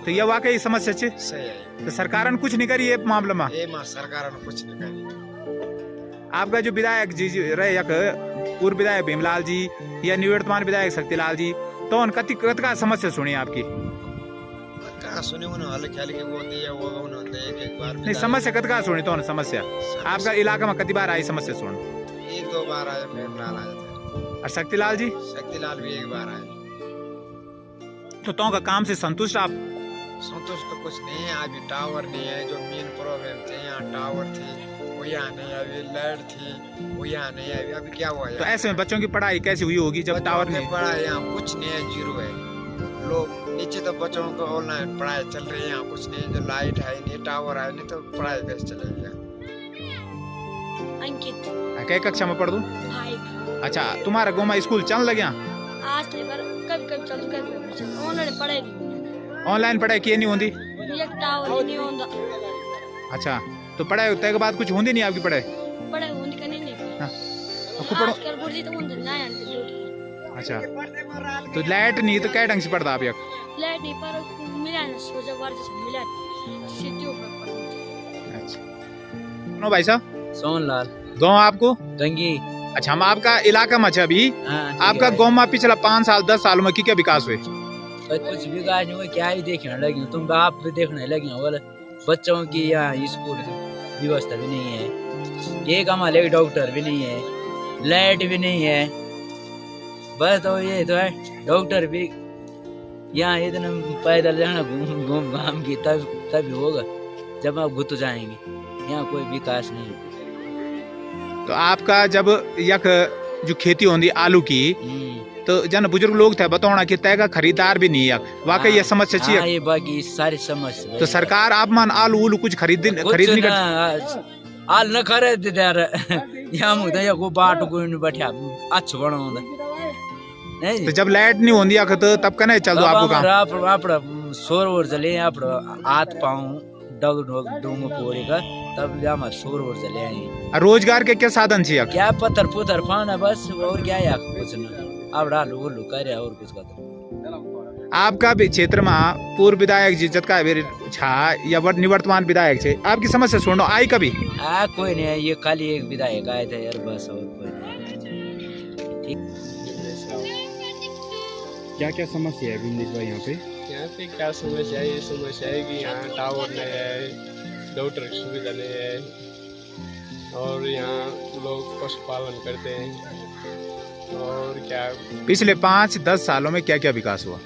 तो यह वाकई समस्या है। सही है। तो सरकार ने कुछ नहीं करी ये मामले में? सरकार ने कुछ नहीं करी। आपका जो विधायक जी रहे, पूर्व विधायक भीमलाल जी या निवर्तमान विधायक शक्तिलाल जी, तो उन कतिका समस्या सुनी आपकी? कहाँ सुने उन्होंने हाल ख्याल के वो दिया वो उन्होंने एक बार नहीं, समस्या कतिका सुनी तो समस्या आपका इलाका में कितनी बार आई समस्या सुन? 1-2 बार आया, भीमलाल आया था। और शक्तिलाल जी? शक्तिलाल भी 1 बार आए। तो का काम से संतुष्ट आप? संतुष्ट तो कुछ नहीं है, अभी टावर नहीं है। जो मेन प्रॉब्लम थे, यहाँ टावर थी वो यहाँ नहीं, अभी लाइट थी वो यहाँ नहीं, अभी क्या हुआ? तो ऐसे में बच्चों की पढ़ाई कैसे हुई होगी जब टावर नहीं? पढ़ाई यहाँ कुछ नहीं है, जीरो है। लोग नीचे तो बच्चों को ऑनलाइन पढ़ाई चल रही है, यहाँ कुछ नहीं। जो लाइट है नहीं, टावर है नहीं, तो पढ़ाई कैसे चलेगी? अंकित क्या कक्षा में पढ़ दू? 5। अच्छा, तुम्हारा गाँव में स्कूल चल लगे? आज तो कभी कभी चल ऑनलाइन पढ़ाई नहीं, ऑनलाइन पढ़ाई की नहीं होती? एक टावर नहीं होता। अच्छा, तो पढ़ाई होते के बाद कुछ होती नहीं आपकी पढ़ाई? पढ़ाई होती का नहीं आजकल बुर्जी तो होती ना यार। अच्छा, तो लाइट नहीं तो क्या ढंग से पढ़ता आप? लाइट नहीं पर मिला ना, सोचा बार से मिला सिटी ऊपर। अच्छा, नो भाई साहब? सोनलाल। गाँव आपको? गंगी। अच्छा, हम आपका इलाका में अभी आपका गाँव में पिछला 5 साल 10 सालों में क्या विकास हुए? कुछ विकास नहीं हुआ, क्या ही देखने लगी तुम आप भी देखने लगी हो। बच्चों की यहाँ स्कूल की व्यवस्था भी नहीं है, एक हमारे डॉक्टर भी नहीं है, लाइट भी नहीं है। बस तो ये तो है, डॉक्टर भी यहाँ इतना पैदल जाना घूम घाम की तभी होगा जब आप घुट जाएंगे। यहाँ कोई विकास नहीं है। तो आपका जब यक जो खेती होती आलू की, तो जन बुजुर्ग लोग थे बताना कि तय का खरीदार भी नहीं है, वाकई ये समस्या चाहिए? ये बाकी सारी समस्या। तो सरकार आप मान आलू उलू कुछ खरीद नहीं कर? आल न खरीद यार, यहाँ मुझे को बाट को बैठा अच्छा बनाऊंगा नहीं। तो जब लाइट नहीं होती तो तब कहना चल दो आपको काम? आप शोर वोर चले, आप हाथ पाँव डग डूंग पूरे का, तब हमारे शोर वोर चले आएंगे। रोजगार के क्या साधन चाहिए? क्या पत्थर पुथर पाना बस, और क्या है कुछ नहीं। अब डालू बोलू करे और कुछ कर। आपका भी क्षेत्र में पूर्व विधायक जी जतका छा या निवर्तमान विधायक छे, आपकी समस्या सुनो आई कभी? कोई नहीं है, ये खाली एक विधायक आए थे यार, बस और कोई नहीं। क्या क्या समस्या है विमलेश भाई यहाँ पे? यहाँ पे क्या समस्या है? ये समस्या है कि यहाँ टावर नहीं है, डॉक्टर की सुविधा नहीं है, और यहाँ लोग पशुपालन करते हैं। और क्या पिछले 5-10 सालों में क्या क्या विकास हुआ?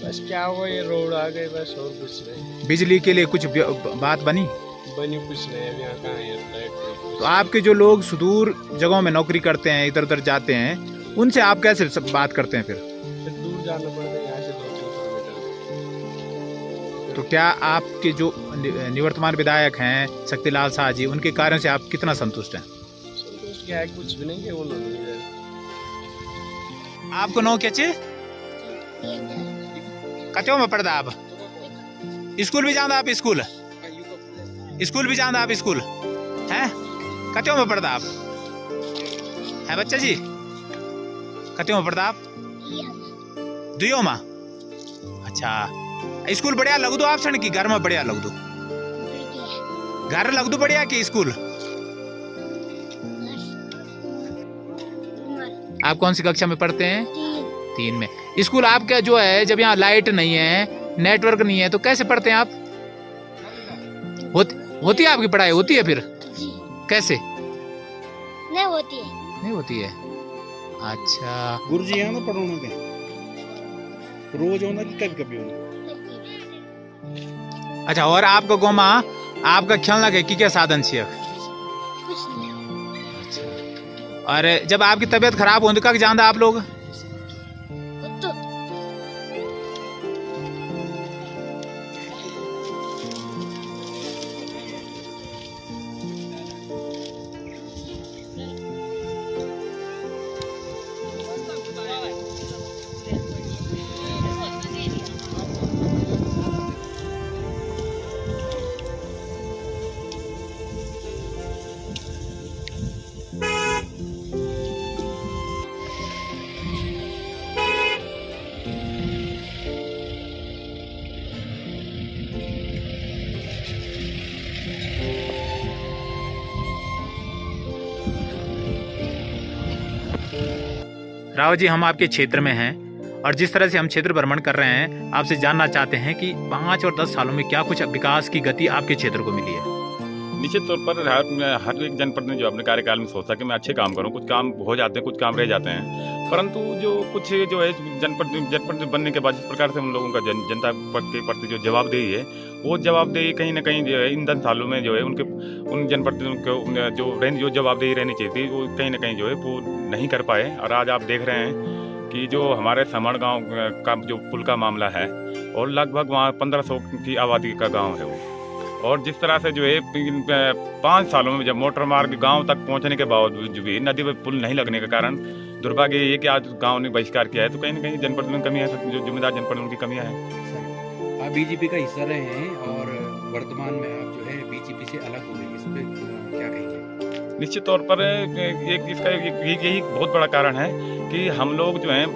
बस क्या हुआ, ये रोड आ गए बस, और कुछ नहीं। बिजली के लिए कुछ बात बनी कुछ नहीं है यहाँ, कहाँ है? तो आपके जो लोग सुदूर जगहों में नौकरी करते हैं, इधर उधर जाते हैं, उनसे आप कैसे बात करते हैं? फिर दूर जाना पड़ता है, यहाँ से 2-3 किलोमीटर। तो क्या आपके जो निवर्तमान विधायक हैं शक्तिलाल शाह जी, उनके कार्यों से आप कितना संतुष्ट हैं? संतुष्ट क्या है, कुछ भी नहीं है उन्होंने। आपको नो क्या चाहिए? कचो में पढ़ता आप? स्कूल भी जाना आप? स्कूल भी जाना आप? स्कूल हैं? कचो में पढ़ता आप? है बच्चा जी? कचो में पढ़ता आप? दुयो में? अच्छा, स्कूल बढ़िया लग दो आप सन की घर में बढ़िया लग दो? घर लग दो बढ़िया कि स्कूल? आप कौन सी कक्षा में पढ़ते हैं? 3 में। स्कूल आपका जो है, जब यहाँ लाइट नहीं है, नेटवर्क नहीं है, तो कैसे पढ़ते हैं आप? होती है आपकी पढ़ाई? होती है फिर कैसे? नहीं होती है। नहीं होती है? अच्छा, गुरुजी यहाँ ना पढ़ाने के रोज होना कि कभी कभी होना? अच्छा, और आपका गाँव में आपका खेलना के क्या साधन चाहिए? और जब आपकी तबीयत खराब होती तो कब जानते आप लोग? राव जी, हम आपके क्षेत्र में हैं और जिस तरह से हम क्षेत्र भ्रमण कर रहे हैं, आपसे जानना चाहते हैं कि 5 और 10 सालों में क्या कुछ विकास की गति आपके क्षेत्र को मिली है? निश्चित तौर पर हर एक जनपद ने जो अपने कार्यकाल में सोचा कि मैं अच्छे काम करूं, कुछ काम हो जाते हैं, कुछ काम रह जाते हैं, परंतु जो कुछ जो है जनपद बनने के बाद जिस प्रकार से उन लोगों का जनता के प्रति जो जवाबदेही है, वो जवाबदेही कहीं ना कहीं जो है इन 10 सालों में जो है उन जनप्रतिनिधियों को जो जवाबदेही रहनी चाहिए थी वो कहीं ना कहीं जो है वो नहीं कर पाए। और आज आप देख रहे हैं कि जो हमारे समण गांव का जो पुल का मामला है और लगभग वहाँ 1500 की आबादी का गांव है वो, और जिस तरह से जो है 5 सालों में जब मोटर मार्ग गांव तक पहुंचने के बावजूद भी नदी पर पुल नहीं लगने के कारण दुर्भाग्य ये कि आज गांव ने बहिष्कार किया है, तो कहीं ना कहीं जनपद में कमी है, जो जिम्मेदार जनपद उनकी कमियाँ हैं। आप बीजेपी का हिस्सा रहे हैं और वर्तमान में आप जो है बीजेपी से अलग हो गए, इस पर क्या कहेंगे? निश्चित तौर पर इसका यही बहुत बड़ा कारण है कि हम लोग जो हैं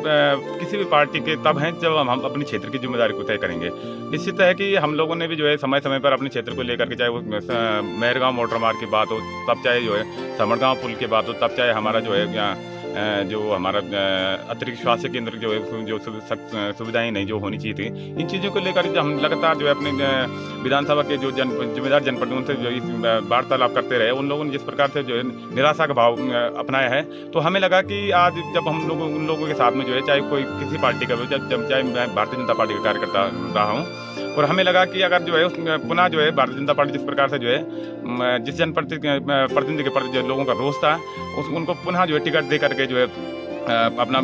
किसी भी पार्टी के तब हैं जब हम अपने क्षेत्र की जिम्मेदारी को तय करेंगे। निश्चित है कि हम लोगों ने भी जो है समय समय पर अपने क्षेत्र को लेकर के, चाहे वो मेहरगांव मोटर मार्ग की बात हो, तब चाहे जो है समड़गांव पुल की बात हो, तब चाहे हमारा जो है जो हमारा अतिरिक्त स्वास्थ्य केंद्र जो है जो सुविधाएं नहीं जो होनी चाहिए थी, इन चीज़ों को लेकर हम लगातार जो है अपने विधानसभा के जो जिम्मेदार जनप्रतिनिधियों से जो वार्तालाप करते रहे, उन लोगों ने जिस प्रकार से जो है निराशा का भाव अपनाया है, तो हमें लगा कि आज जब हम लोग उन लोगों के साथ में जो है, चाहे कोई किसी पार्टी का, चाहे मैं भारतीय जनता पार्टी का कार्यकर्ता रहा हूँ, और हमें लगा कि अगर जो है पुनः जो है भारतीय जनता पार्टी जिस प्रकार से जो है जिस जनप्रतिनिधि के प्रति जो लोगों का रोष था उनको पुनः जो है टिकट दे करके जो है अपना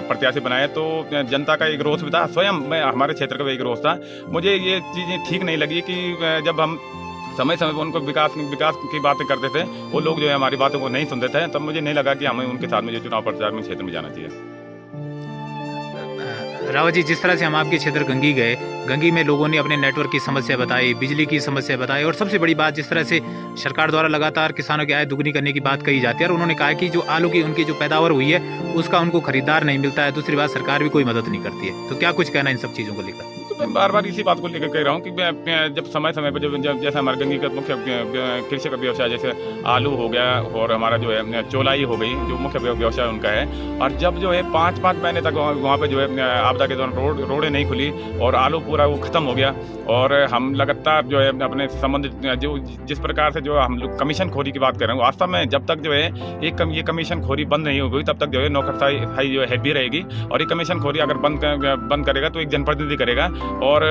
प्रत्याशी बनाए, तो जनता का एक रोष भी था, स्वयं हमारे क्षेत्र का भी एक रोष था। मुझे ये चीज़ें ठीक नहीं लगी कि जब हम समय समय पर उनको विकास की बातें करते थे, वो लोग जो है हमारी बातों को नहीं सुनते थे, तब मुझे नहीं लगा कि हमें उनके साथ में जो चुनाव प्रचार में क्षेत्र में जाना चाहिए। रावत जी, जिस तरह से हम आपके क्षेत्र गंगी गए, गंगी में लोगों ने अपने नेटवर्क की समस्या बताई, बिजली की समस्या बताई, और सबसे बड़ी बात जिस तरह से सरकार द्वारा लगातार किसानों की आय दुगनी करने की बात कही जाती है, और उन्होंने कहा कि जो आलू की उनकी जो पैदावार हुई है उसका उनको खरीदार नहीं मिलता है। दूसरी बात, सरकार भी कोई मदद नहीं करती है। तो क्या कुछ कहना इन सब चीज़ों को लेकर? तो मैं बार बार इसी बात को लेकर कह रहा हूँ कि जब समय समय पर जब जैसे हमारे गंगी का मुख्य कृषि का व्यवसाय जैसे आलू हो गया और हमारा जो है चौलाई हो गई, जो मुख्य व्यवसाय उनका है, और जब जो है 5-5 महीने तक वहाँ पे जो है आपदा के दौरान रोडें नहीं खुली और आलू पूरा वो खत्म हो गया, और हम लगातार जो है अपने संबंधित जो जिस प्रकार से जो हम लोग कमीशन खोरी की बात कर रहे हैं, वास्तव में जब तक जो है ये कमीशन खोरी बंद नहीं होगी तब तक जो है नौकरशाही जो है भी रहेगी, और ये कमीशन खोरी अगर बंद करेगा तो एक जनप्रतिनिधि करेगा, और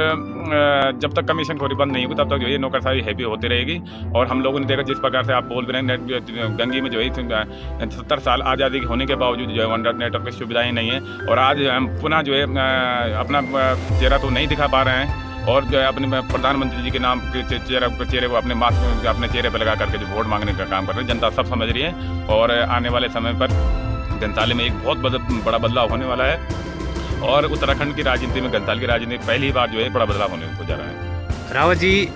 जब तक कमीशन खोरी बंद नहीं होगी तब तक जो है नौकरशाही हैवी होती रहेगी। और हम लोगों ने देखा जिस प्रकार से आप बोल रहे हैं गंगी में जो है 70 साल आज़ादी होने के बावजूद जो है नेटवर्क की सुविधाएँ नहीं है, और आज हम पुनः जो है अपना चेहरा तो नहीं दिखा पा रहे हैं, और जो है अपने प्रधानमंत्री जी के नाम के चेहरे को अपने मास्क अपने चेहरे पर लगा करके जो वोट मांगने का काम कर रहे हैं। जनता सब समझ रही है, और आने वाले समय पर घनसाली में एक बहुत बड़ा बदलाव होने वाला है, और उत्तराखंड की राजनीति में घनसाली की राजनीति पहली बार जो है बड़ा बदलाव होने को जा रहा है। रावत जी,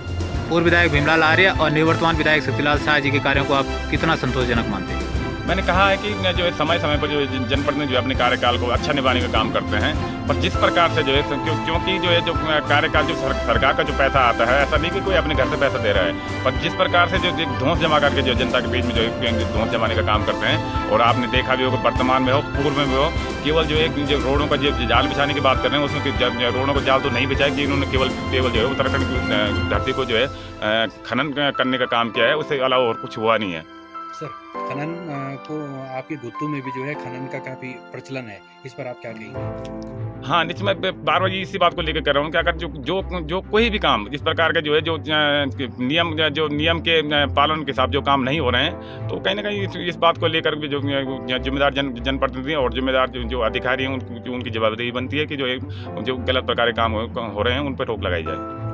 पूर्व विधायक भीमलाल आर्य और निवर्तमान विधायक शक्तिलाल शाह जी के कार्यों को आप कितना संतोषजनक मानते हैं? मैंने कहा है कि जो है समय समय पर जो जनप्रतिनिधि जो अपने कार्यकाल को अच्छा निभाने का काम करते हैं, पर जिस प्रकार से जो है क्योंकि जो है जो कार्यकाल जो सरकार का जो पैसा आता है, ऐसा नहीं कि कोई अपने घर से पैसा दे रहा है, पर जिस प्रकार से जो धौंस जमा करके जो जनता के बीच में जो है धौंस जमाने का काम करते हैं, और आपने देखा भी होगा वर्तमान में हो पूर्व में भी हो, केवल जो है जो रोडों का जो जाल बिछाने की बात कर रहे हैं उसमें रोडों को जाल तो नहीं बिछाया कि उन्होंने केवल जो है उत्तराखंड की धरती को जो है खनन करने का काम किया है, उससे अलावा और कुछ हुआ नहीं है। सर, खनन को आपके गुत्तू में भी जो है खनन का काफी प्रचलन है, इस पर आप क्या कहेंगे? हाँ, निश्चित मैं बार बार इसी बात को लेकर कर रहा हूँ कि अगर जो कोई भी काम जिस प्रकार के जो है जो नियम के पालन के साथ जो काम नहीं हो रहे हैं, तो कहीं ना कहीं इस बात को लेकर भी जो जिम्मेदार जनप्रतिनिधि और जिम्मेदार जो अधिकारी हैं उनकी जवाबदेही बनती है कि जो गलत प्रकार के काम हो रहे हैं उन पर रोक लगाई जाए।